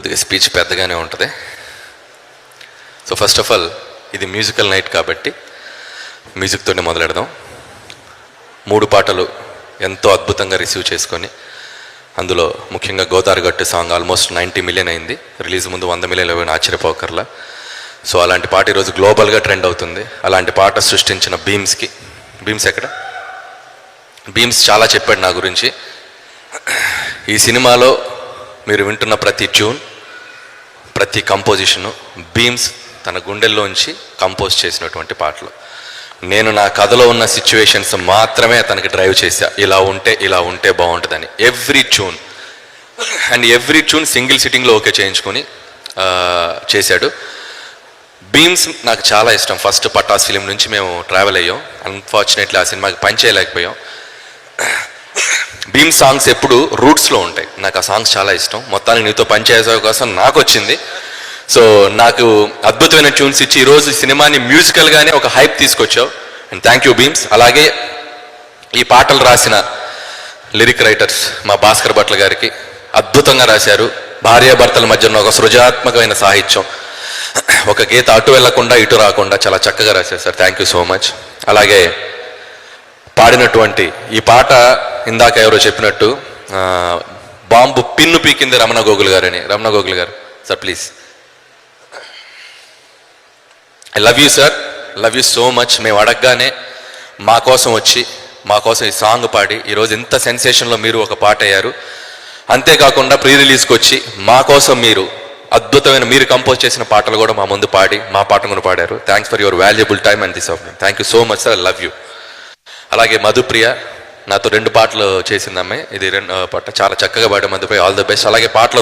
కొద్దిగా స్పీచ్ పెద్దగానే ఉంటుంది. సో ఫస్ట్ ఆఫ్ ఆల్ ఇది మ్యూజికల్ నైట్ కాబట్టి మ్యూజిక్తోనే మొదలెడదాం. 3 పాటలు ఎంతో అద్భుతంగా రిసీవ్ చేసుకొని, అందులో ముఖ్యంగా గోదావరిగట్టు సాంగ్ ఆల్మోస్ట్ 90 మిలియన్ అయింది. రిలీజ్ ముందు 100 మిలియన్లు అయినా ఆశ్చర్యపోకర్లా. సో అలాంటి పాట ఈరోజు గ్లోబల్గా ట్రెండ్ అవుతుంది. అలాంటి పాట సృష్టించిన భీమ్స్ ఎక్కడ? భీమ్స్ చాలా చెప్పాడు నా గురించి. ఈ సినిమాలో మీరు వింటున్న ప్రతి ట్యూన్, ప్రతి కంపోజిషను భీమ్స్ తన గుండెల్లోంచి కంపోజ్ చేసినటువంటి పాటలు. నేను నా కథలో ఉన్న సిచ్యువేషన్స్ మాత్రమే తనకి డ్రైవ్ చేశా, ఇలా ఉంటే బాగుంటుందని. ఎవ్రీ ట్యూన్ సింగిల్ సిట్టింగ్లో ఓకే చేయించుకొని చేశాడు. భీమ్స్ నాకు చాలా ఇష్టం. ఫస్ట్ పటాస్ ఫిలిం నుంచి మేము ట్రావెల్ అయ్యాం. అన్ఫార్చునేట్లీ ఆ సినిమాకి పని చేయలేకపోయాం. భీమ్ సాంగ్స్ ఎప్పుడు రూట్స్లో ఉంటాయి. నాకు ఆ సాంగ్స్ చాలా ఇష్టం. మొత్తానికి నీతో పనిచేసే అవకాశం నాకు వచ్చింది. సో నాకు అద్భుతమైన ట్యూన్స్ ఇచ్చి ఈరోజు సినిమాని మ్యూజికల్గానే ఒక హైప్ తీసుకొచ్చావు. And thank you Bheems. అలాగే ఈ పాటలు రాసిన లిరిక్ రైటర్స్ మా భాస్కర్ భట్ల గారికి అద్భుతంగా రాశారు. భార్యాభర్తల మధ్య ఉన్న ఒక సృజనాత్మకమైన సాహిత్యం, ఒక గీత అటు వెళ్లకుండా ఇటు రాకుండా చాలా చక్కగా రాశారు sir. Thank you so much. అలాగే పాడినటువంటి ఈ పాట ఇందాక ఎవరో చెప్పినట్టు బాంబు పిన్ను పీకింది రమణ గోగుల్ గారు sir please. I love you sir, love you so much. మేము అడగగానే మా కోసం ఈ సాంగ్ పాడి ఈరోజు ఇంత సెన్సేషన్లో మీరు ఒక పాట అయ్యారు. అంతేకాకుండా ప్రీ రిలీజ్కి వచ్చి మా కోసం అద్భుతమైన మీరు కంపోజ్ చేసిన పాటలు కూడా మా ముందు పాడి మా పాట కూడా పాడారు. Thanks for your valuable time and this of me. Thank you so much sir, love you. అలాగే మధుప్రియ నాతో 2 పాటలు చేసింది అమ్మాయి. ఇది 2 పాట చాలా చక్కగా పాడే మధుప్రియ, ఆల్ ద బెస్ట్. అలాగే పాటలో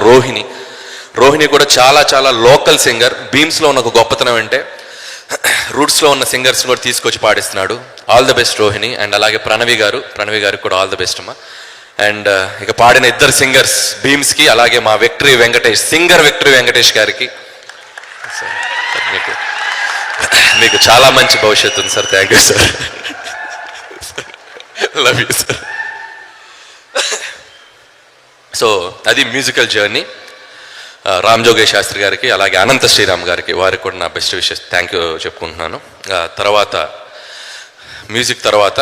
రోహిణి కూడా చాలా చాలా లోకల్ సింగర్. భీమ్స్లో ఉన్న ఒక గొప్పతనం అంటే రూట్స్లో ఉన్న సింగర్స్ కూడా తీసుకొచ్చి పాడిస్తున్నాడు. All the best Rohini. And అలాగే ప్రణవి గారికి కూడా ఆల్ ద బెస్ట్ అమ్మా. అండ్ ఇక పాడిన 2 సింగర్స్ భీమ్స్కి, అలాగే మా విక్టరీ వెంకటేష్ గారికి మీకు చాలా మంచి భవిష్యత్తు ఉంది sir. Thank you sir, love you sir. So అది మ్యూజికల్ జర్నీ. రామ్ జోగేష్ శాస్త్రి గారికి, అలాగే అనంత శ్రీరామ్ గారికి, వారికి కూడా నా బెస్ట్ విషెస్ థ్యాంక్ యూ చెప్పుకుంటున్నాను. తర్వాత మ్యూజిక్ తర్వాత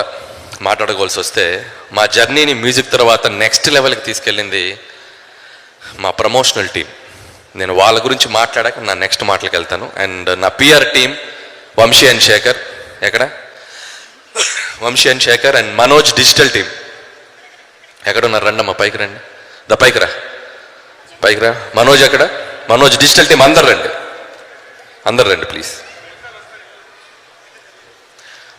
మాట్లాడుకోవాల్సి వస్తే మా జర్నీని మ్యూజిక్ తర్వాత నెక్స్ట్ లెవెల్కి తీసుకెళ్ళింది మా ప్రమోషనల్ టీం. నేను వాళ్ళ గురించి మాట్లాడాక నా నెక్స్ట్ మాటలకు వెళ్తాను. అండ్ నా PR team Vamsi and Shekar and Manoj digital team ఎక్కడ ఉన్నారు? రండమ్మా పైకి రండి, పైకి రా. మనోజ్ డిజిటల్ టీం అందరు రండి ప్లీజ్.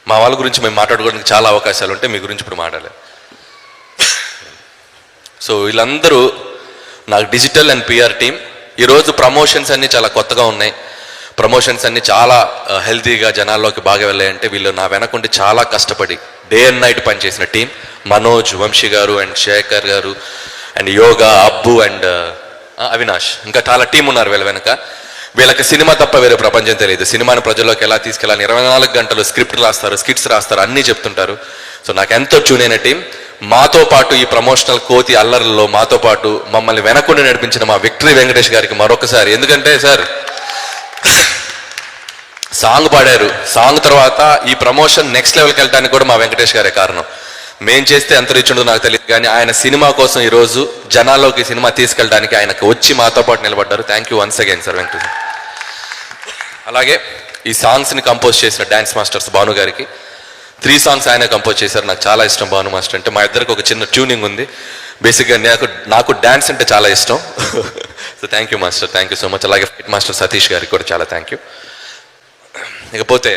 మా వాళ్ళ గురించి మేము మాట్లాడుకోవడానికి చాలా అవకాశాలు ఉంటాయి, మీ గురించి ఇప్పుడు మాట్లాడాలి. సో వీళ్ళందరూ నాకు డిజిటల్ అండ్ పిఆర్ టీం. ఈరోజు ప్రమోషన్స్ అన్నీ చాలా కొత్తగా ఉన్నాయి. ప్రమోషన్స్ అన్నీ చాలా హెల్తీగా జనాల్లోకి బాగా వెళ్ళాయంటే వీళ్ళు నా వెనకుండి చాలా కష్టపడి డే అండ్ నైట్ పనిచేసిన టీం. మనోజ్, వంశీ గారు అండ్ శేఖర్ గారు and yoga, Abbu and Avinash, ఇంకా చాలా టీం ఉన్నారు వీళ్ళ వెనక. వీళ్ళకి సినిమా తప్ప వేరే ప్రపంచం తెలియదు. సినిమాని ప్రజల్లోకి ఎలా తీసుకెళ్ళాలి, 24 గంటలు స్కిట్స్ రాస్తారు, అన్నీ చెప్తుంటారు. సో నాకు ఎంతో ట్యూన్ టీం. మాతో పాటు ఈ ప్రమోషనల్ కోతి అల్లర్లలో మాతో పాటు మమ్మల్ని వెనకుండి నడిపించిన మా విక్టరీ వెంకటేష్ గారికి మరొకసారి, ఎందుకంటే సార్ సాంగ్ పాడారు, సాంగ్ తర్వాత ఈ ప్రమోషన్ నెక్స్ట్ లెవెల్కి వెళ్ళడానికి కూడా మా వెంకటేష్ గారే కారణం. మేం చేస్తే ఎంత రీచ్ ఉండదో నాకు తెలియదు, కానీ ఆయన సినిమా కోసం ఈరోజు జనాల్లోకి సినిమా తీసుకెళ్ళడానికి ఆయనకు వచ్చి మాతో పాటు నిలబడ్డారు. Thank you once again sir Venkatesh. అలాగే ఈ సాంగ్స్ని కంపోజ్ చేసిన డాన్స్ మాస్టర్స్ భాను గారికి 3 సాంగ్స్ ఆయన కంపోజ్ చేశారు. నాకు చాలా ఇష్టం భాను మాస్టర్ అంటే. మా ఇద్దరికి ఒక చిన్న ట్యూనింగ్ ఉంది. బేసిక్గా నాకు డాన్స్ అంటే చాలా ఇష్టం. So thank you master, thank you so much. అలాగే ఫైట్ మాస్టర్ సతీష్ గారికి కూడా చాలా థ్యాంక్ యూ. ఇకపోతే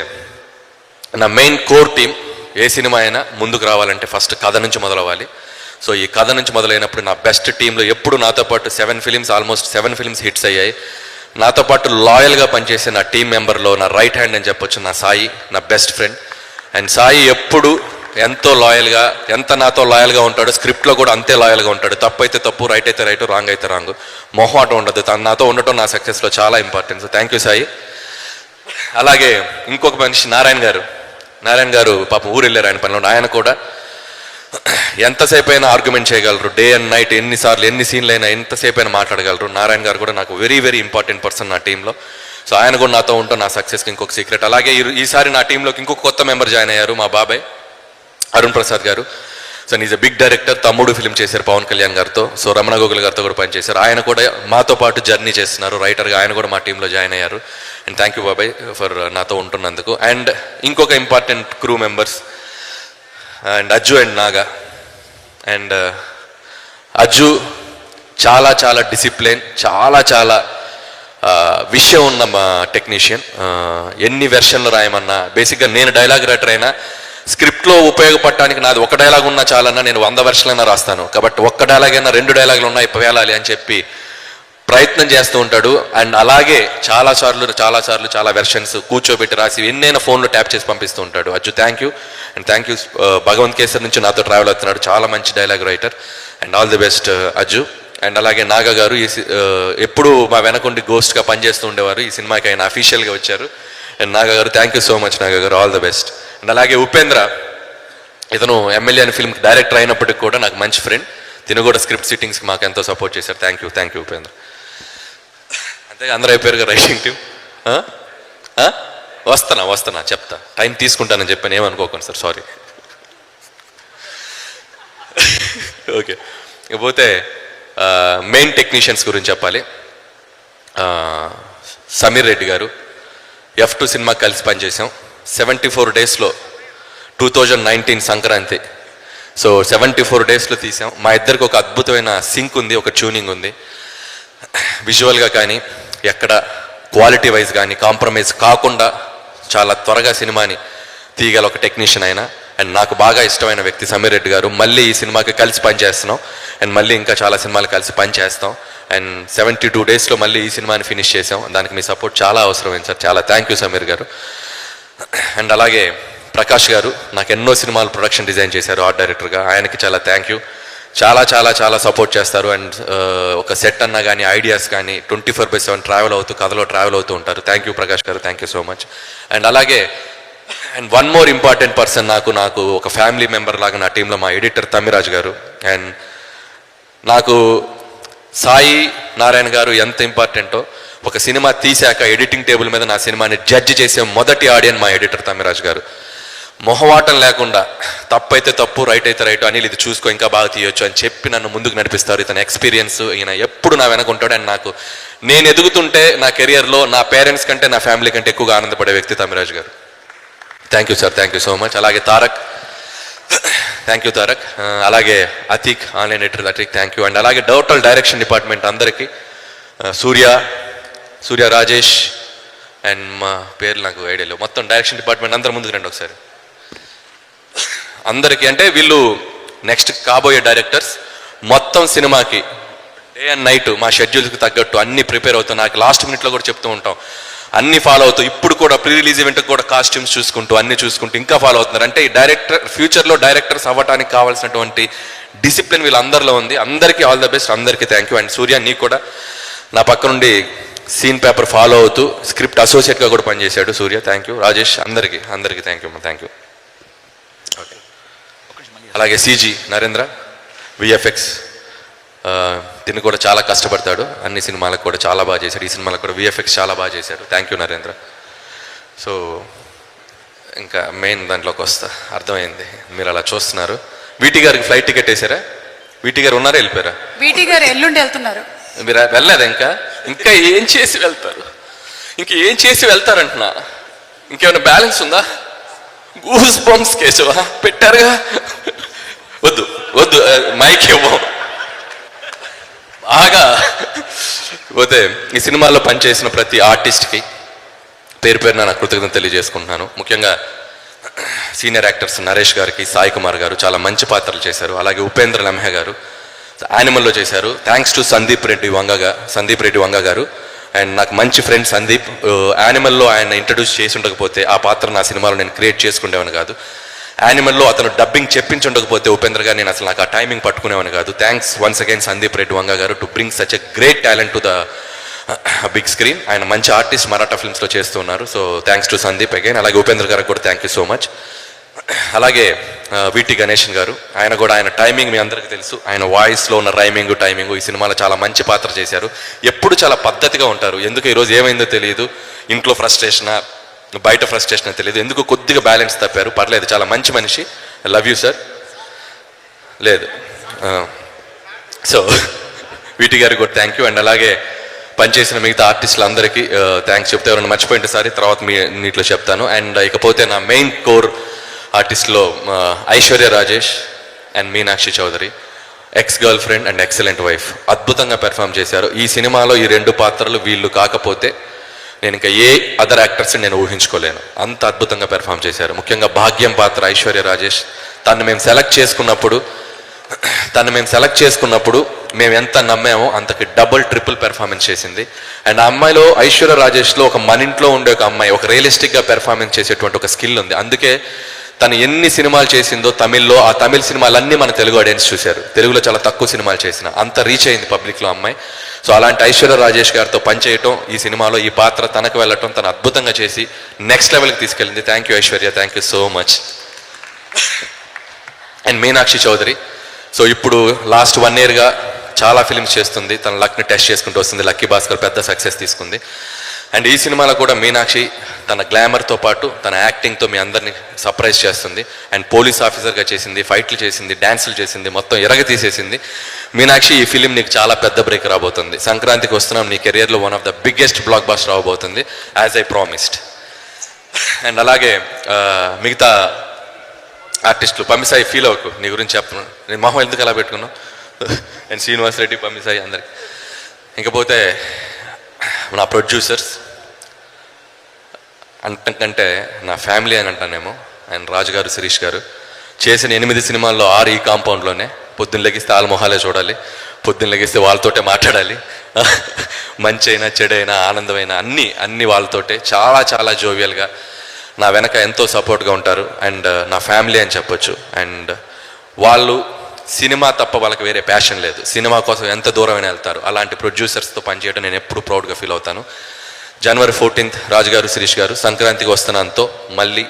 నా మెయిన్ కోర్ టీం. ఏ సినిమా అయినా ముందుకు రావాలంటే ఫస్ట్ కథ నుంచి మొదలవ్వాలి. సో ఈ కథ నుంచి మొదలైనప్పుడు నా బెస్ట్ టీంలో ఎప్పుడు నాతో పాటు 7 ఫిలిమ్స్ ఆల్మోస్ట్ 7 ఫిలిమ్స్ హిట్స్ అయ్యాయి. నాతో పాటు లాయల్గా పనిచేసే నా టీం మెంబర్లో నా రైట్ హ్యాండ్ అని చెప్పొచ్చు నా సాయి, నా బెస్ట్ ఫ్రెండ్. అండ్ సాయి ఎప్పుడు ఎంత నాతో లాయల్గా ఉంటాడు, స్క్రిప్ట్లో కూడా అంతే లాయల్గా ఉంటాడు. తప్పు అయితే తప్పు, రైట్ అయితే రైట్, రాంగ్ అయితే రాంగ్, మొహమాటం ఉండదు. తను నాతో ఉండటం నా సక్సెస్లో చాలా important. So thank you Sai. అలాగే ఇంకొక మనిషి నారాయణ గారు పాపం ఊరు వెళ్ళారు ఆయన పనిలో. ఆయన కూడా ఎంతసేపు అయినా ఆర్గ్యుమెంట్ చేయగలరు, డే అండ్ నైట్ ఎన్నిసార్లు ఎన్ని సీన్లు అయినా ఎంతసేపు అయినా మాట్లాడగలరు. నారాయణ గారు కూడా నాకు వెరీ వెరీ ఇంపార్టెంట్ పర్సన్ నా టీంలో. సో ఆయన కూడా నాతో ఉంటాం నా సక్సెస్కి ఇంకొక సీక్రెట్. అలాగే ఈసారి నా టీంలోకి ఇంకొక కొత్త మెంబర్ జాయిన్ అయ్యారు, మా బాబాయ్ Arun Prasad garu. So is a big director, Thammudu film చేశారు పవన్ కళ్యాణ్ గారితో. సో రమణ గోగుల్ గారితో కూడా పనిచేశారు. ఆయన కూడా మాతో పాటు జర్నీ చేస్తున్నారు రైటర్గా, ఆయన కూడా మా టీంలో జాయిన్ అయ్యారు. అండ్ థ్యాంక్ యూ బాబాయ్ ఫర్ నాతో ఉంటున్నందుకు. అండ్ ఇంకొక important crew members and Ajju and Naga. And Ajju చాలా చాలా డిసిప్లిన్, చాలా చాలా విషయం ఉన్న మా టెక్నీషియన్. ఎన్ని వెర్షన్లు రాయమన్నా, బేసిక్గా నేను డైలాగ్ రైటర్ అయినా స్క్రిప్ట్లో ఉపయోగపడటానికి నాది ఒక డైలాగ్ ఉన్నా చాలన్నా నేను 100 వెర్షన్లైనా రాస్తాను. కాబట్టి ఒక్క డైలాగ్ అయినా 2 డైలాగులు ఉన్నాయి వేలాలి అని చెప్పి ప్రయత్నం చేస్తూ ఉంటాడు. అండ్ అలాగే చాలాసార్లు చాలా వెర్షన్స్ కూర్చోబెట్టి రాసి ఎన్నైనా ఫోన్లో ట్యాప్ చేసి పంపిస్తూ ఉంటాడు. Ajju thank you. And thank you Bhagavanth Kesari నుంచి నాతో ట్రావెల్ అవుతున్నాడు, చాలా మంచి dialogue writer. And all the best Ajju. And అలాగే నాగా గారు ఎప్పుడు మా వెనకుండి గోస్ట్గా పనిచేస్తూ ఉండేవారు, ఈ సినిమాకి ఆయన అఫీషియల్గా వచ్చారు. అండ్ నాగా గారు thank you so much Naga గారు, ఆల్ ద బెస్ట్. అండ్ అలాగే ఉపేంద్ర, ఇతను ఎమ్మెల్యే అని ఫిల్మ్కి డైరెక్టర్ అయినప్పటికీ కూడా నాకు మంచి ఫ్రెండ్. తిను కూడా స్క్రిప్ట్ సిట్టింగ్స్కి మాకు ఎంతో సపోర్ట్ చేశారు. Thank you Upendra. అంతే అందరూ అయిపోయారుగా రైటింగ్ టీం. వస్తున్నా చెప్తా, టైం తీసుకుంటానని చెప్పాను, ఏమనుకోకండి సార్, సారీ. ఓకే, ఇకపోతే మెయిన్ టెక్నీషియన్స్ గురించి చెప్పాలి. సమీర్ రెడ్డి గారు, F2 సినిమా కలిసి పనిచేసాం. 74 డేస్లో 2019 సంక్రాంతి. సో 74 డేస్లో తీసాం. మా ఇద్దరికి ఒక అద్భుతమైన సింక్ ఉంది, ఒక ట్యూనింగ్ ఉంది. విజువల్గా కానీ ఎక్కడ క్వాలిటీ వైజ్ కానీ కాంప్రమైజ్ కాకుండా చాలా త్వరగా సినిమాని తీయగల ఒక టెక్నీషియన్ అయినా. అండ్ నాకు బాగా ఇష్టమైన వ్యక్తి సమీర్ రెడ్డి గారు. మళ్ళీ ఈ సినిమాకి కలిసి పనిచేస్తున్నాం. అండ్ మళ్ళీ ఇంకా చాలా సినిమాలు కలిసి పనిచేస్తాం. అండ్ 72 డేస్లో మళ్ళీ ఈ సినిమాని ఫినిష్ చేసాం. దానికి మీ సపోర్ట్ చాలా అవసరమైంది సార్, చాలా థ్యాంక్ యూ సమీర్ గారు. అండ్ అలాగే ప్రకాష్ గారు నాకు ఎన్నో సినిమాలు ప్రొడక్షన్ డిజైన్ చేశారు ఆర్ట్ డైరెక్టర్గా, ఆయనకి చాలా థ్యాంక్ యూ. చాలా చాలా చాలా సపోర్ట్ చేస్తారు. అండ్ ఒక సెట్ అన్నా కానీ ఐడియాస్ కానీ 24/7 కథలో ట్రావెల్ అవుతూ ఉంటారు. థ్యాంక్ యూ ప్రకాష్ గారు, thank you so much. And అలాగే వన్ మోర్ ఇంపార్టెంట్ పర్సన్ నాకు ఒక ఫ్యామిలీ మెంబర్ లాగా నా టీంలో మా ఎడిటర్ తమ్మిరాజ్ గారు. అండ్ నాకు సాయి నారాయణ గారు ఎంత ఇంపార్టెంటో, ఒక సినిమా తీశాక ఎడిటింగ్ టేబుల్ మీద నా సినిమాని జడ్జి చేసే మొదటి ఆడియన్ మా ఎడిటర్ తమ్మిరాజ్ గారు. మొహవాటం లేకుండా తప్పైతే తప్పు, రైట్ అయితే రైట్, అనిల్ ఇది చూసుకో ఇంకా బాగా తీయొచ్చు అని చెప్పి నన్ను ముందుకు నడిపిస్తారు. ఇతని ఎక్స్పీరియన్స్, ఈయన ఎప్పుడు నా వెనకుంటాడు. అండ్ నేను ఎదుగుతుంటే నా కెరియర్లో నా పేరెంట్స్ కంటే నా ఫ్యామిలీ కంటే ఎక్కువగా ఆనందపడే వ్యక్తి తమ్మిరాజ్ గారు. Thank you sir, thank you so much. అలాగే తారక్, థ్యాంక్ యూ తారక్. అలాగే Atiq, online editor Atiq, thank you. And అలాగే టోటల్ డైరెక్షన్ డిపార్ట్మెంట్ అందరికీ, సూర్య రాజేష్ అండ్ మా పేర్లు నాకు ఐడియా లేవు, మొత్తం డైరెక్షన్ డిపార్ట్మెంట్ అందరి ముందుకు రండి ఒకసారి. అందరికీ అంటే వీళ్ళు నెక్స్ట్ కాబోయే డైరెక్టర్స్. మొత్తం సినిమాకి డే అండ్ నైట్ మా షెడ్యూల్కి తగ్గట్టు అన్ని ప్రిపేర్ అవుతాం. నాకు లాస్ట్ మినిట్లో కూడా చెప్తూ ఉంటాం, అన్ని ఫాలో అవుతూ ఇప్పుడు కూడా ప్రీ రిలీజ్ ఈవెంట్కి కూడా కాస్ట్యూమ్స్ చూసుకుంటూ అన్ని చూసుకుంటూ ఇంకా ఫాలో అవుతున్నారు. అంటే ఈ ఫ్యూచర్లో డైరెక్టర్స్ అవ్వడానికి కావాల్సినటువంటి డిసిప్లిన్ వీళ్ళందరిలో ఉంది. అందరికీ ఆల్ ద బెస్ట్, అందరికీ థ్యాంక్ యూ. అండ్ సూర్య నీకు కూడా నా పక్క నుండి సీన్ పేపర్ ఫాలో అవుతూ స్క్రిప్ట్ అసోసియేట్గా కూడా పనిచేశాడు సూర్య, థ్యాంక్ యూ. రాజేష్, అందరికీ thank you, thank you. Okay, అలాగే CG నరేంద్ర, VFX, దీన్ని కూడా చాలా కష్టపడతాడు, అన్ని సినిమాలకు కూడా చాలా బాగా చేశాడు. ఈ సినిమాలకు కూడా VFX చాలా బాగా చేశాడు, థ్యాంక్ యూ నరేంద్ర. సో ఇంకా మెయిన్ దాంట్లోకి వస్తా, అర్థమైంది మీరు అలా చూస్తున్నారు. వీటి గారికి ఫ్లైట్ టికెట్ వేసారా? వీటి గారు ఉన్నారా, వెళ్ళిపోయారా? వీటి గారు ఎల్లుండి వెళ్తున్నారు. మీరు వెళ్ళలేదా? ఇంకా ఏం చేసి వెళ్తారు? ఏం చేసి వెళ్తారంటున్నా? ఇంకేమైనా బ్యాలెన్స్ ఉందా? గూస్ బంప్స్ కేశవా పెట్టారుగా, వద్దు మైక్ ఇవ్వం. బాగా పోతే ఈ సినిమాలో పనిచేసిన ప్రతి ఆర్టిస్ట్కి పేరున నా కృతజ్ఞత తెలియజేసుకుంటున్నాను. ముఖ్యంగా సీనియర్ యాక్టర్స్ నరేష్ గారికి, సాయి కుమార్ గారు చాలా మంచి పాత్రలు చేశారు. అలాగే ఉపేంద్ర లమ్హే గారు యానిమల్లో చేశారు. థ్యాంక్స్ టు సందీప్ రెడ్డి వంగ గారు. అండ్ నాకు మంచి ఫ్రెండ్ సందీప్. యానిమల్లో ఆయన ఇంట్రడ్యూస్ చేసి ఉండకపోతే ఆ పాత్ర నా సినిమాలో నేను క్రియేట్ చేసుకునేవాని కాదు. యానిమల్లో అతను డబ్బింగ్ చెప్పించుండకపోతే ఉపేంద్ర గారు నేను అసలు నాకు ఆ టైమింగ్ పట్టుకునేవాని కాదు. Thanks once again Sandeep Reddy Vanga garu to bring such a great talent to the big screen. ఆయన మంచి ఆర్టిస్ట్ మరాఠా ఫిల్మ్స్లో చేస్తున్నారు. So thanks to Sandeep again. అలాగే ఉపేంద్ర గారికి కూడా థ్యాంక్ యూ సో మచ్. అలాగే విటి గణేషన్ గారు, ఆయన కూడా ఆయన టైమింగ్ మీ అందరికీ తెలుసు. ఆయన వాయిస్లో ఉన్న టైమింగ్ ఈ సినిమాలో చాలా మంచి పాత్ర చేశారు. ఎప్పుడు చాలా పద్ధతిగా ఉంటారు. ఎందుకు ఈరోజు ఏమైందో తెలియదు, ఇంట్లో ఫ్రస్ట్రేషనా బయట ఫ్రస్ట్రేషన్ తెలియదు, ఎందుకు కొద్దిగా బ్యాలెన్స్ తప్పారు. పర్లేదు, చాలా మంచి మనిషి. Love you sir. లేదు, సో వీటి గారికి కూడా థ్యాంక్ యూ. అండ్ అలాగే పనిచేసిన మిగతా ఆర్టిస్టులు అందరికీ థ్యాంక్స్ చెప్తే, ఎవరైనా మర్చిపోయింటే సారి తర్వాత నీటిలో చెప్తాను. అండ్ ఇకపోతే నా మెయిన్ కోర్ ఆర్టిస్ట్లో Aishwarya Rajesh and Meenakshi Chaudhary, ex girlfriend and excellent wife, అద్భుతంగా పెర్ఫామ్ చేశారు. ఈ సినిమాలో ఈ 2 పాత్రలు వీళ్ళు కాకపోతే నేను ఇంకా ఏ అదర్ యాక్టర్స్ని నేను ఊహించుకోలేను. అంత అద్భుతంగా పెర్ఫామ్ చేశారు. ముఖ్యంగా భాగ్యం పాత్ర ఐశ్వర్య రాజేష్, తను మేము సెలెక్ట్ చేసుకున్నప్పుడు మేము ఎంత నమ్మామో అంతకి డబుల్ ట్రిపుల్ పెర్ఫార్మెన్స్ చేసింది. అండ్ ఆ అమ్మాయిలో, ఐశ్వర్య రాజేష్లో ఒక మన ఇంట్లో ఉండే ఒక అమ్మాయి, ఒక రియలిస్టిక్గా పెర్ఫార్మెన్స్ చేసేటువంటి ఒక స్కిల్ ఉంది. అందుకే తను ఎన్ని సినిమాలు చేసిందో తమిళ్లో, ఆ తమిళ సినిమాలన్నీ మన తెలుగు ఆడియన్స్ చూశారు. తెలుగులో చాలా తక్కువ సినిమాలు చేసిన, అంత రీచ్ అయింది పబ్లిక్లో అమ్మాయి. సో అలాంటి ఐశ్వర్య రాజేష్ గారితో పనిచేయటం, ఈ సినిమాలో ఈ పాత్ర తనకు వెళ్ళటం, తను అద్భుతంగా చేసి నెక్స్ట్ లెవెల్కి తీసుకెళ్ళింది. Thank you Aishwarya, thank you so much. And Meenakshi Chaudhary, so ఇప్పుడు లాస్ట్ 1 yearగా చాలా ఫిల్మ్స్ చేస్తుంది. తన లక్ని టెస్ట్ చేసుకుంటూ వస్తుంది. లక్కీ భాస్కర్ పెద్ద సక్సెస్ తీసుకుంది. అండ్ ఈ సినిమాలో కూడా మీనాక్షి తన గ్లామర్తో పాటు తన యాక్టింగ్తో మీ అందరినీ సర్ప్రైజ్ చేస్తుంది. అండ్ పోలీస్ ఆఫీసర్గా చేసింది, ఫైట్లు చేసింది, డ్యాన్సులు చేసింది, మొత్తం ఎరగ తీసేసింది. మీనాక్షి, ఈ ఫిలిం నీకు చాలా పెద్ద బ్రేక్ రాబోతుంది. సంక్రాంతికి వస్తున్నాం, నీ కెరియర్లో one of the biggest block buster రాబోతుంది, యాజ్ ఐ ప్రామిస్డ్. అండ్ అలాగే మిగతా ఆర్టిస్టులు, పమ్మిసాయి ఫీల్ అవ్వకు, నీ గురించి చెప్పను, నేను మొహం ఎందుకు అలా పెట్టుకున్నావు. అండ్ శ్రీనివాస్ రెడ్డి, పమ్మిసాయి అందరికి. ఇంకపోతే నా ప్రొడ్యూసర్స్ అంటకంటే నా ఫ్యామిలీ అని అంటానేమో. అండ్ రాజు గారు, శిరీష్ గారు చేసిన 8 సినిమాల్లో 6 ఈ కాంపౌండ్లోనే. పొద్దున్న లెగిస్తే వాళ్ళ మొహాలే చూడాలి, పొద్దున్న లెగిస్తే వాళ్ళతోటే మాట్లాడాలి, మంచి అయినా చెడైనా ఆనందమైనా అన్నీ వాళ్ళతోటే. చాలా చాలా జోవియల్గా నా వెనక ఎంతో సపోర్ట్గా ఉంటారు. అండ్ నా ఫ్యామిలీ అని చెప్పొచ్చు. అండ్ వాళ్ళు సినిమా తప్ప వాళ్ళకి వేరే ప్యాషన్ లేదు. సినిమా కోసం ఎంత దూరమైనా వెళ్తారు. అలాంటి ప్రొడ్యూసర్స్తో పనిచేయడం నేను ఎప్పుడు ప్రౌడ్గా ఫీల్ అవుతాను. January 14th రాజు గారు, శిరీష్ గారు సంక్రాంతికి వస్తున్నానుతో మళ్ళీ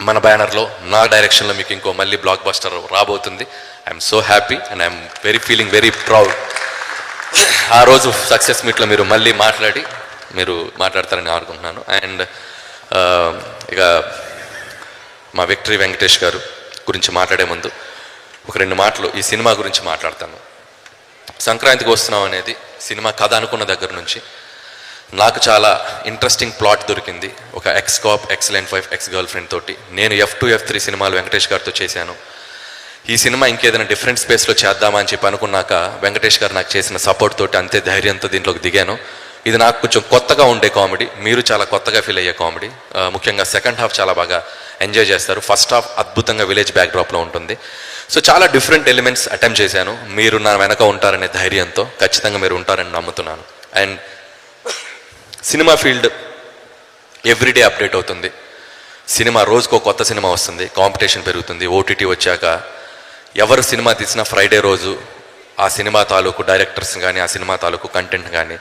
మన బ్యానర్లో, నా డైరెక్షన్లో మీకు ఇంకో మళ్ళీ బ్లాక్ బస్టర్ రాబోతుంది. I'm so happy and I'm feeling very proud. ఆ రోజు సక్సెస్ మీట్లో మీరు మళ్ళీ మీరు మాట్లాడతారని అనుకుంటున్నాను. అండ్ ఇక మా విక్టరీ వెంకటేష్ గారు గురించి మాట్లాడే ముందు ఒక 2 మాటలు ఈ సినిమా గురించి మాట్లాడతాను. సంక్రాంతికి వస్తున్నాం అనేది సినిమా కథ అనుకున్న దగ్గర నుంచి నాకు చాలా ఇంట్రెస్టింగ్ ప్లాట్ దొరికింది. ఒక X cap, excellent wife, ex girl friend తోటి. నేను F2, F3 సినిమాలు వెంకటేష్ గారితో చేశాను. ఈ సినిమా ఇంకేదైనా డిఫరెంట్ స్పేస్లో చేద్దామా అని చెప్పి అనుకున్నాక వెంకటేష్ గారు నాకు చేసిన సపోర్ట్ తోటి అంతే ధైర్యంతో దీంట్లోకి దిగాను. ఇది నాకు కొంచెం కొత్తగా ఉండే కామెడీ, మీరు చాలా కొత్తగా ఫీల్ అయ్యే కామెడీ. ముఖ్యంగా సెకండ్ హాఫ్ చాలా బాగా ఎంజాయ్ చేస్తారు. ఫస్ట్ హాఫ్ అద్భుతంగా విలేజ్ బ్యాక్డ్రాప్లో ఉంటుంది. సో చాలా డిఫరెంట్ ఎలిమెంట్స్ అటెంప్ట్ చేశాను. మీరు నా వెనక ఉంటారనే ధైర్యంతో, ఖచ్చితంగా మీరు ఉంటారని నమ్ముతున్నాను. And cinema field everyday update అవుతుంది. సినిమా రోజుకో కొత్త సినిమా వస్తుంది, కాంపిటీషన్ పెరుగుతుంది. OTT వచ్చాక ఎవరు సినిమా తీసినా ఫ్రైడే రోజు ఆ సినిమా తాలూకు డైరెక్టర్స్ కానీ, ఆ సినిమా తాలూకు కంటెంట్ కానీ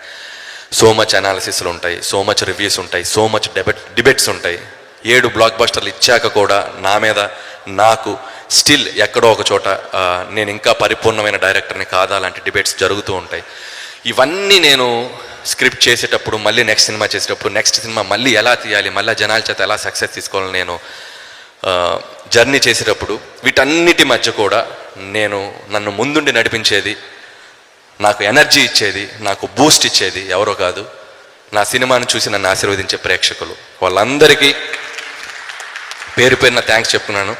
సో మచ్ అనాలిసిస్లు ఉంటాయి, సో మచ్ రివ్యూస్ ఉంటాయి, సో మచ్ డిబేట్స్ ఉంటాయి. 7 బ్లాక్ బస్టర్లు ఇచ్చాక కూడా నా మీద నాకు స్టిల్ ఎక్కడో ఒక చోట నేను ఇంకా పరిపూర్ణమైన డైరెక్టర్ని కాదా లాంటి డిబేట్స్ జరుగుతూ ఉంటాయి. ఇవన్నీ నేను స్క్రిప్ట్ చేసేటప్పుడు, మళ్ళీ నెక్స్ట్ సినిమా చేసేటప్పుడు, నెక్స్ట్ సినిమా మళ్ళీ ఎలా తీయాలి, మళ్ళీ జనాల చేత ఎలా సక్సెస్ తీసుకోవాలని నేను జర్నీ చేసేటప్పుడు వీటన్నిటి మధ్య కూడా నన్ను ముందుండి నడిపించేది, నాకు ఎనర్జీ ఇచ్చేది, నాకు బూస్ట్ ఇచ్చేది ఎవరో కాదు, నా సినిమాను చూసి నన్ను ఆశీర్వదించే ప్రేక్షకులు. వాళ్ళందరికీ పేరు పేరున థ్యాంక్స్ చెప్తున్నాను.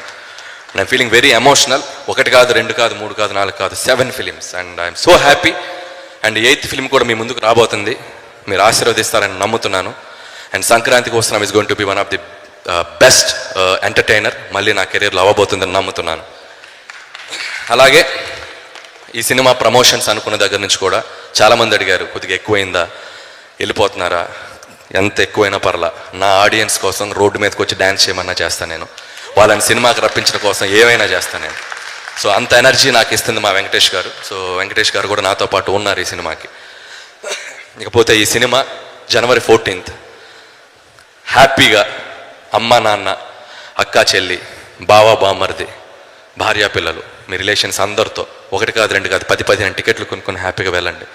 I'm feeling very emotional. 1 కాదు, 2 కాదు, 3 కాదు, 4 కాదు, 7 films. And I'm so happy. And 8th film కూడా మీ ముందుకు రాబోతుంది. మీరు ఆశీర్వదిస్తారని నమ్ముతున్నాను. అండ్ సంక్రాంతికి వస్తున్నాం is going to be one of the best entertainer మళ్ళీ నా కెరీర్లో అవ్వబోతుందని నమ్ముతున్నాను. అలాగే ఈ సినిమా ప్రమోషన్స్ అనుకున్న దగ్గర నుంచి కూడా చాలామంది అడిగారు, కొద్దిగా ఎక్కువైందా, వెళ్ళిపోతున్నారా? ఎంత ఎక్కువైనా పర్లా, నా ఆడియన్స్ కోసం రోడ్డు మీదకి వచ్చి డ్యాన్స్ చేయమన్నా చేస్తాను నేను. వాళ్ళని సినిమాకి రప్పించడం కోసం ఏమైనా చేస్తాను నేను. సో అంత ఎనర్జీ నాకు ఇస్తుంది మా వెంకటేష్ గారు. సో వెంకటేష్ గారు కూడా నాతో పాటు ఉన్నారు ఈ సినిమాకి. ఇకపోతే ఈ సినిమా January 14th హ్యాపీగా అమ్మ, నాన్న, అక్క, చెల్లి బావా బామ్మర్ది, భార్యా పిల్లలు, మీ రిలేషన్స్ అందరితో 1 కాదు 2 కాదు 10-15 టికెట్లు కొనుక్కొని హ్యాపీగా వెళ్ళండి.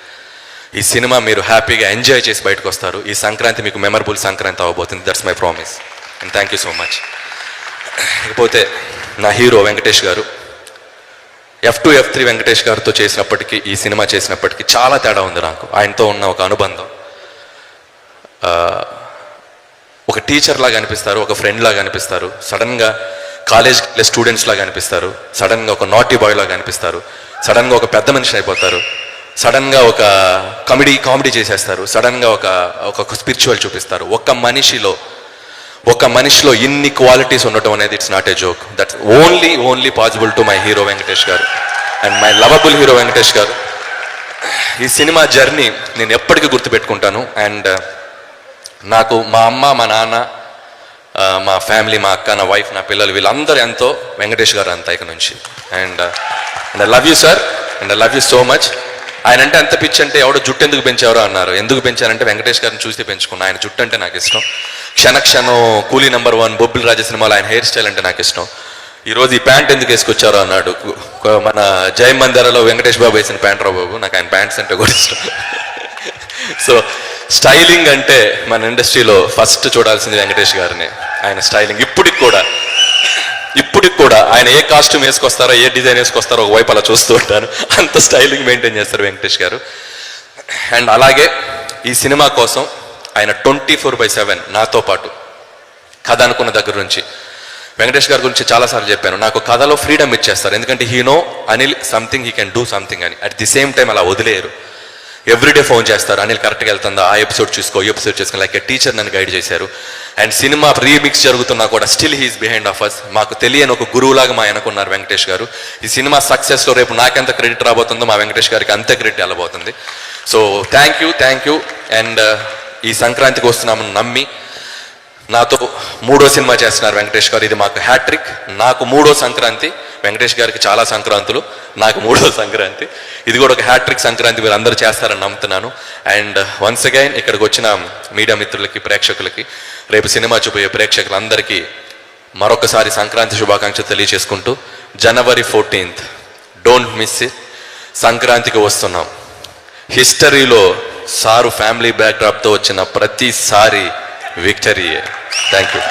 ఈ సినిమా మీరు హ్యాపీగా ఎంజాయ్ చేసి బయటకు వస్తారు. ఈ సంక్రాంతి మీకు మెమరబుల్ సంక్రాంతి అవ్వబోతుంది. That's my promise and thank you so much. ఇకపోతే నా హీరో వెంకటేష్ గారు, F2 F3 వెంకటేష్ గారితో చేసినప్పటికీ ఈ సినిమా చేసినప్పటికీ చాలా తేడా ఉంది నాకు. ఆయనతో ఉన్న ఒక అనుబంధం. ఒక టీచర్ లాగా అనిపిస్తారు, ఒక ఫ్రెండ్ లాగా అనిపిస్తారు, సడన్గా కాలేజ్ స్టూడెంట్స్ లాగా అనిపిస్తారు, సడన్గా ఒక నాటీ బాయ్ లాగా అనిపిస్తారు, సడన్గా ఒక పెద్ద మనిషి అయిపోతారు, సడన్గా ఒక కామెడీ చేసేస్తారు, సడన్గా ఒక స్పిరిచువల్ చూపిస్తారు. ఒక మనిషిలో ఇన్ని క్వాలిటీస్ ఉండటం అనేది it's not a joke. That's only possible to my hero Venkatesh garu and my lovable hero Venkatesh garu. ఈ సినిమా జర్నీ నేను ఎప్పటికీ గుర్తుపెట్టుకుంటాను. అండ్ నాకు మా అమ్మ, మా నాన్న, మా ఫ్యామిలీ, మా అక్క, నా వైఫ్, నా పిల్లలు, వీళ్ళందరూ ఎంతో, వెంకటేష్ గారు అంతా ఇక నుంచి. And I love you sir and I love you so much. ఆయన అంటే ఎంత పిచ్చి అంటే, ఎవడో జుట్టు ఎందుకు పెంచారో అన్నారు. ఎందుకు పెంచారంటే వెంకటేష్ గారిని చూసి పెంచుకున్నా. ఆయన జుట్టు అంటే నాకు ఇష్టం. క్షణక్షణం, కూలీ నెంబర్ 1, బొబ్బిల్ రాజా సినిమాలో ఆయన హెయిర్ స్టైల్ అంటే నాకు ఇష్టం. ఈరోజు ఈ ప్యాంట్ ఎందుకు వేసుకొచ్చారో అన్నాడు. మన జయ మందిరలో వెంకటేష్ బాబు వేసిన ప్యాంట్ రా బాబు, నాకు ఆయన ప్యాంట్స్ అంటే కూడా ఇష్టం. సో స్టైలింగ్ అంటే మన ఇండస్ట్రీలో ఫస్ట్ చూడాల్సింది వెంకటేష్ గారిని. ఆయన స్టైలింగ్ ఇప్పటికి కూడా ఆయన ఏ కాస్ట్యూమ్ వేసుకొస్తారో, ఏ డిజైన్ వేసుకొస్తారో ఒకవైపు అలా చూస్తూ ఉంటాను. అంత స్టైలింగ్ మెయింటైన్ చేస్తారు వెంకటేష్ గారు. అండ్ అలాగే ఈ సినిమా కోసం ఆయన 24/7 నాతో పాటు కథ అనుకున్న దగ్గర నుంచి, వెంకటేష్ గారి గురించి చాలాసార్లు చెప్పాను, నాకు కథలో ఫ్రీడమ్ ఇచ్చేస్తారు. ఎందుకంటే he no Anil something, he can do something అని. అట్ ది సేమ్ టైం అలా వదిలేయరు. ఎవ్రీడే ఫోన్ చేస్తారు, అనిల్ కరెక్ట్గా వెళ్తుందా, ఆ ఎపిసోడ్ చూసుకో, ఈ ఎపిసోడ్ చూసుకో. లైక్ ఏ టీచర్ నన్ను గైడ్ చేశారు. అండ్ సినిమా రీమిక్స్ జరుగుతున్నా కూడా still he's behind of us. మాకు తెలియని ఒక గురువులాగా మా వెనకున్నారు వెంకటేష్ గారు. ఈ సినిమా సక్సెస్లో రేపు నాకెంత క్రెడిట్ రాబోతుందో మా వెంకటేష్ గారికి అంతే క్రెడిట్ వెళ్ళబోతుంది. So thank you. అండ్ ఈ సంక్రాంతికి వస్తున్నామని నమ్మి నాతో 3వ సినిమా చేస్తున్నారు వెంకటేష్ గారు. ఇది మాకు హ్యాట్రిక్. నాకు 3వ సంక్రాంతి, వెంకటేష్ గారికి చాలా సంక్రాంతులు, నాకు 3వ సంక్రాంతి. ఇది కూడా ఒక హ్యాట్రిక్ సంక్రాంతి మీరు అందరూ చేస్తారని నమ్ముతున్నాను. అండ్ వన్స్ అగైన్ ఇక్కడికి వచ్చిన మీడియా మిత్రులకి, ప్రేక్షకులకి, రేపు సినిమా చూపే ప్రేక్షకులందరికీ మరొకసారి సంక్రాంతి శుభాకాంక్షలు తెలియజేసుకుంటూ, January 14th don't miss it. సంక్రాంతికి వస్తున్నాం. హిస్టరీలో సారు ఫ్యామిలీ బ్యాక్డ్రాప్తో వచ్చిన ప్రతిసారి విక్టరీయే. Thank you.